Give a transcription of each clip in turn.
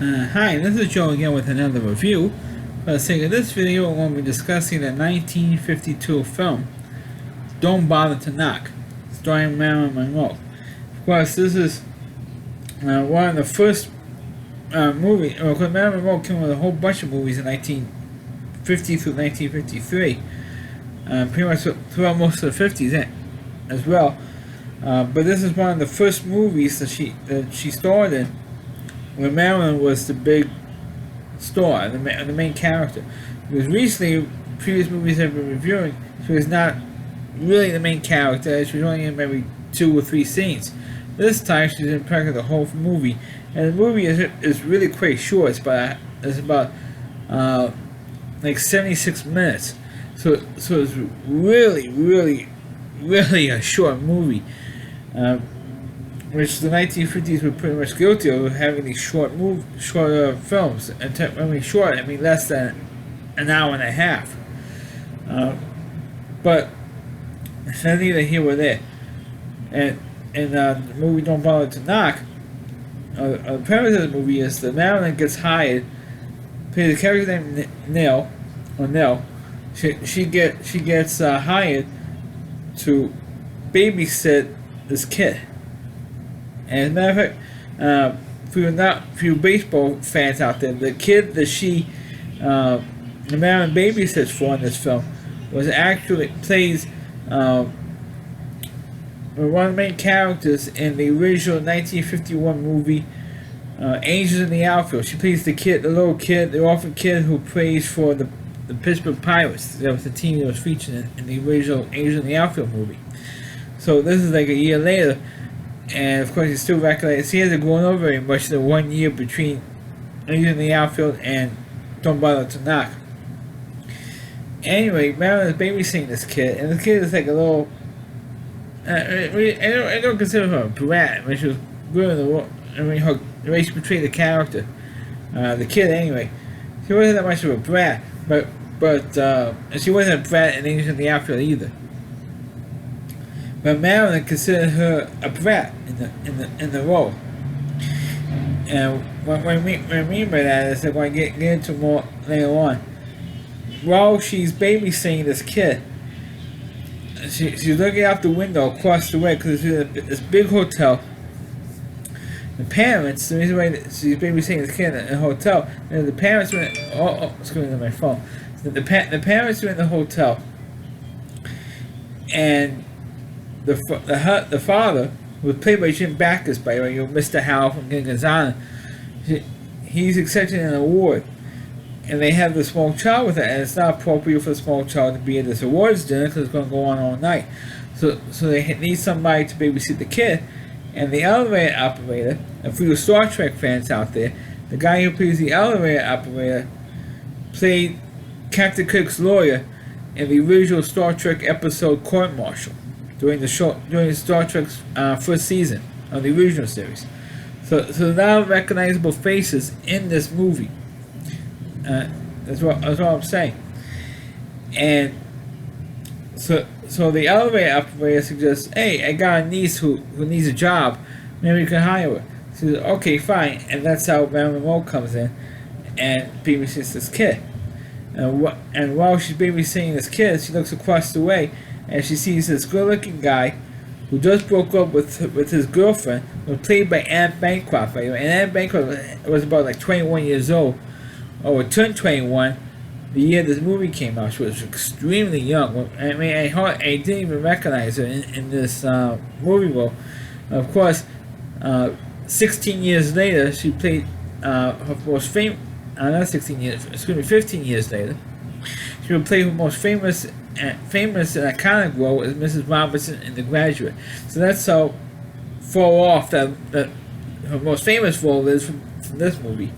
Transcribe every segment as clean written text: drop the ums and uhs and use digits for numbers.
Hi, this is Joe again with another review. For the sake of this video, we're going to be discussing the 1952 film, Don't Bother to Knock, starring Marilyn Monroe. Of course, this is one of the first movies, because Marilyn Monroe came with a whole bunch of movies in 1950 through 1953, pretty much throughout most of the 50s as well. But this is one of the first movies that she starred in when Marilyn was the big star, the main character. Because recently, previous movies I've been reviewing, she was not really the main character. She was only in maybe 2 or 3 scenes. This time, she's in practically the whole movie, and the movie is really quite short. It's about like 76 minutes. So it's really a short movie. Which the 1950s were pretty much guilty of having these short films. And I mean short, I mean less than an hour and a half. But it's neither here nor there. And the movie Don't Bother to Knock, the premise of the movie is that Marilyn gets hired, plays a character named Nell. She gets hired to babysit this kid. And as a matter of fact, for you baseball fans out there, the kid that the Marilyn babysits for in this film plays one of the main characters in the original 1951 movie Angels in the Outfield. She plays the little kid, the orphan kid who plays for the Pittsburgh Pirates. That was the team that was featured in the original Angels in the Outfield movie. So this is like a year later. And of course, he still recognizes he hasn't grown up very much the 1 year between Angels in the Outfield and Don't Bother to Knock. Anyway, Marilyn is babysitting this kid, and the kid is like a little. I don't consider her a brat. When she was growing her race between the character, the kid anyway. She wasn't that much of a brat, but she wasn't a brat in Angels in the Outfield either. But Marilyn considered her a brat in the role. And what I mean by that is that when I get into more later on, while she's babysitting this kid, she's looking out the window across the way because it's this big hotel. The parents, the reason why she's babysitting this kid in a hotel, and the parents were it's going on my phone. The parents are in the hotel, and the father was played by Jim Backus, by Mr. Hal from Gonzalez. He's accepting an award, and they have the small child with it, and it's not appropriate for the small child to be at this awards dinner because it's going to go on all night. So they need somebody to babysit the kid, and the elevator operator. And for you Star Trek fans out there, the guy who plays the elevator operator played Captain Kirk's lawyer in the original Star Trek episode Court Martial during Star Trek's first season of the original series. So there are now recognizable faces in this movie. That's what I'm saying. And so the elevator operator suggests, hey, I got a niece who needs a job. Maybe you can hire her. She says, okay, fine. And that's how Marilyn Monroe comes in and babysits this kid. And while she's babysitting this kid, she looks across the way and she sees this good-looking guy who just broke up with his girlfriend, was played by Anne Bancroft. And Anne Bancroft was about like 21 years old, or turned 21 the year this movie came out. She was extremely young. I mean, I didn't even recognize her in this movie role. Of course, 16 years later, she played her most famous. Not 16 years. Excuse me, 15 years later, she would play her most famous and iconic role as Mrs. Robinson in The Graduate. So that's how far off that her most famous role is from this movie.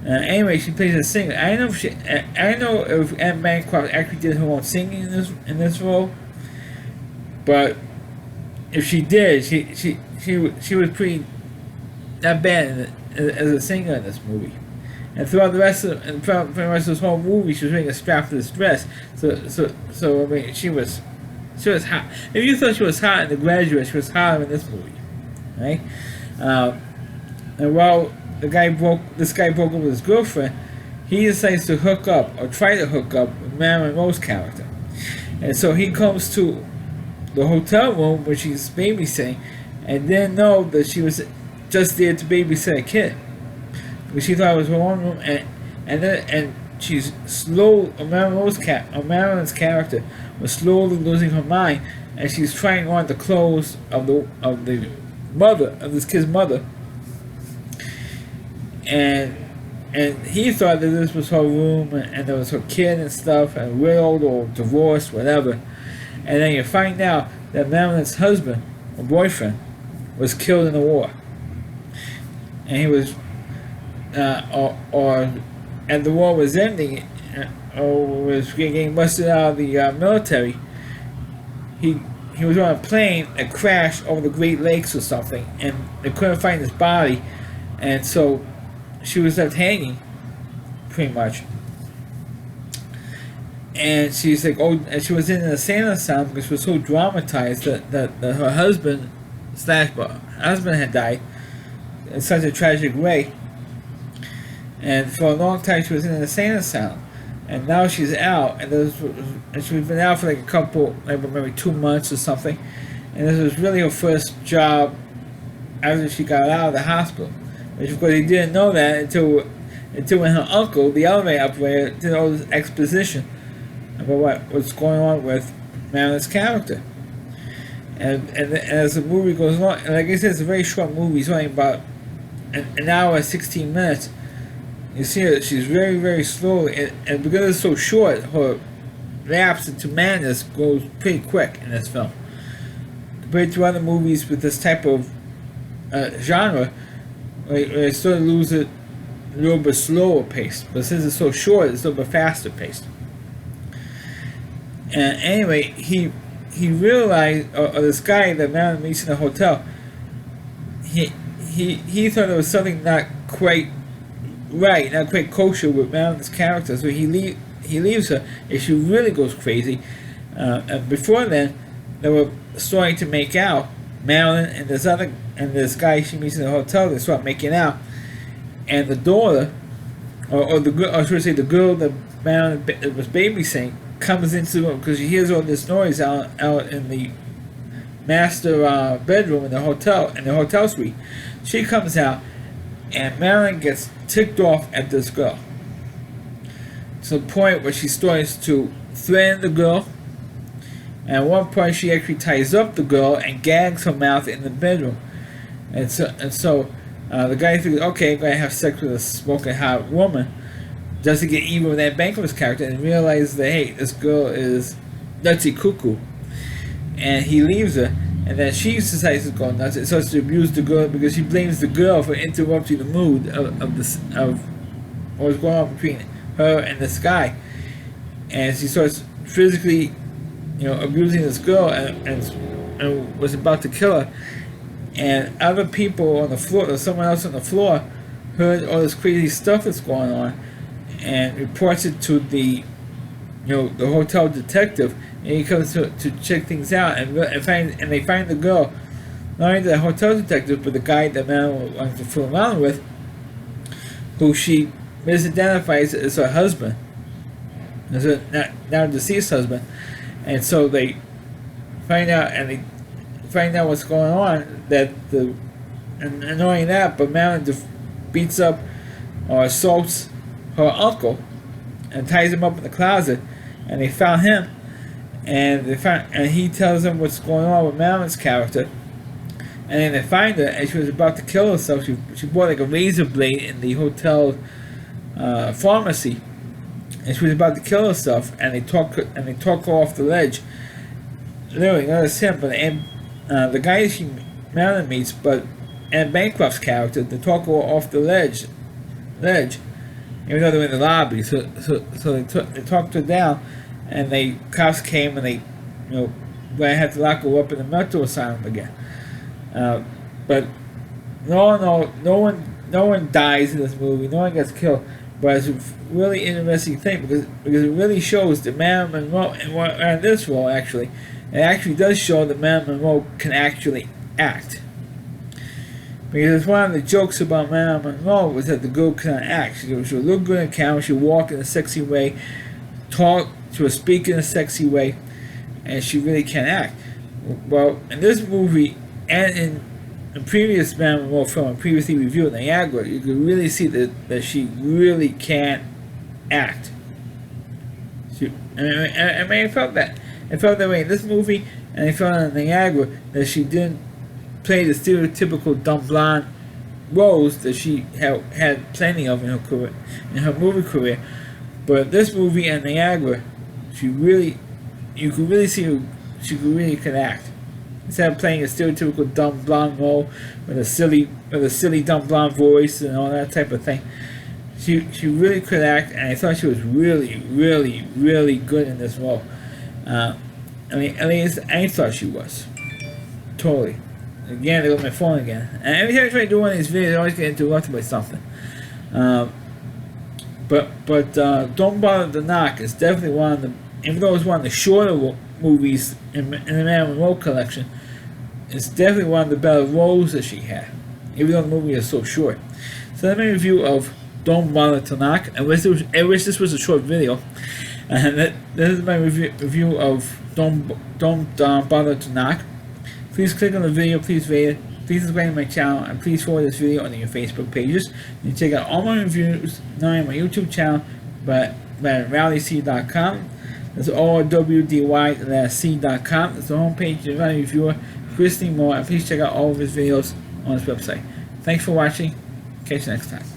Anyway, she plays a singer. I don't know if Anne Bancroft actually did her own singing in this role, but if she did, she was pretty not bad as a singer in this movie. And throughout the rest of this whole movie, she was wearing a strapless dress. So I mean, she was hot. If you thought she was hot in The Graduate, she was hotter in this movie, right? And while this guy broke up with his girlfriend, he decides to hook up or try to hook up with Marilyn Monroe's character, and so he comes to the hotel room where she's babysitting, and didn't know that she was just there to babysit a kid, because she thought it was her own room, and she's Marilyn's character was slowly losing her mind, and she's trying on the clothes of the mother of this kid's mother, and he thought that this was her room, and there was her kid and stuff, and widowed or divorced, whatever. And then you find out that Marilyn's husband or boyfriend was killed in the war, and he was, and the war was ending, or was getting busted out of the military. He was on a plane that crashed over the Great Lakes or something, and they couldn't find his body, and so she was left hanging, pretty much. And she's like, and she was in an insane asylum because she was so dramatized that her husband had died in such a tragic way. And for a long time she was in an insane asylum, and now she's out, and she's been out for like maybe 2 months or something, and this was really her first job after she got out of the hospital. Which of course he didn't know that until when her uncle, the elevator operator, did all this exposition about what's going on with Marilyn's character. And as the movie goes on, and like I said, it's a very short movie. It's only about an hour and 16 minutes. You see that she's very, very slowly, and because it's so short, her lapse into madness goes pretty quick in this film. Compared to other movies with this type of genre, it sort of loses a little bit slower pace, but since it's so short, it's a little bit faster paced. And anyway, he realized, or this guy that Marilyn meets in the hotel, he thought there was something not quite right, not quite kosher with Marilyn's character, so he leaves her, and she really goes crazy. And before then, they were starting to make out. Marilyn and this guy she meets in the hotel, they start making out, and the daughter, or should I say the girl that Marilyn was babysitting, comes into the room because she hears all this noise out in the master bedroom in the hotel suite. She comes out, and Marilyn gets ticked off at this girl to the point where she starts to threaten the girl. And at one point, she actually ties up the girl and gags her mouth in the bedroom. And so the guy thinks, okay, I'm going to have sex with a smoking hot woman. Doesn't get even with that Bankov's character and realizes that, hey, this girl is nutsy cuckoo. And he leaves her, and then she decides to go nuts and starts to abuse the girl because she blames the girl for interrupting the mood of what's going on between her and this guy. And she starts physically abusing this girl and was about to kill her. And other people on the floor, or someone else on the floor, heard all this crazy stuff that's going on and reports it to the hotel detective, and he comes to check things out and they find the girl, not only the hotel detective, but the guy that Marilyn wants to fool around with, who she misidentifies as her husband, as her now deceased husband. And so they find out, what's going on. And knowing that, but Marilyn beats up or assaults her uncle and ties him up in the closet. And they found him, and he tells them what's going on with Marilyn's character. And then they find her, and she was about to kill herself. She bought like a razor blade in the hotel pharmacy. And she was about to kill herself, and they talk her off the ledge. Literally, not just him, but the guy Marilyn meets, but Anne Bancroft's character, they talk her off the ledge, even though they're in the lobby. So they talked her down, and cops came, and they had to lock her up in the mental asylum again. But no one dies in this movie. No one gets killed. But it's a really interesting thing because it really shows that Marilyn Monroe, and this role actually, it actually does show that Marilyn Monroe can actually act. Because one of the jokes about Marilyn Monroe was that the girl couldn't act. She would look good in camera, she would walk in a sexy way, talk, she would speak in a sexy way, and she really can't act. Well, in this movie, and in a previous Marilyn Monroe film, previously reviewed Niagara, you could really see that she really can't act. I felt that. I felt that way in this movie, and I felt in Niagara that she didn't play the stereotypical dumb blonde roles that she had plenty of in her career, in her movie career. But this movie and Niagara, you could really see she really could act. Instead of playing a stereotypical dumb blonde role with a silly dumb blonde voice and all that type of thing, she really could act, and I thought she was really, really, really good in this role. At least I thought she was. Totally. Again, there goes my phone again. And every time I try to do one of these videos, I always get interrupted by something. But Don't Bother to Knock is definitely one of the, even though it's one of the shorter movies in the Marilyn Monroe collection, it's definitely one of the better roles that she had, even though the movie is so short. So that's my review of Don't Bother to Knock. I wish this was a short video. And this is my review of Don't Bother to Knock. Please click on the video, please rate it, please subscribe to my channel, and please forward this video on your Facebook pages. You can check out all my reviews now on my YouTube channel, but at rallyc.com. That's RWDY.com. That's the homepage of the Rally Reviewer, Christy Moore, and please check out all of his videos on his website. Thanks for watching. Catch you next time.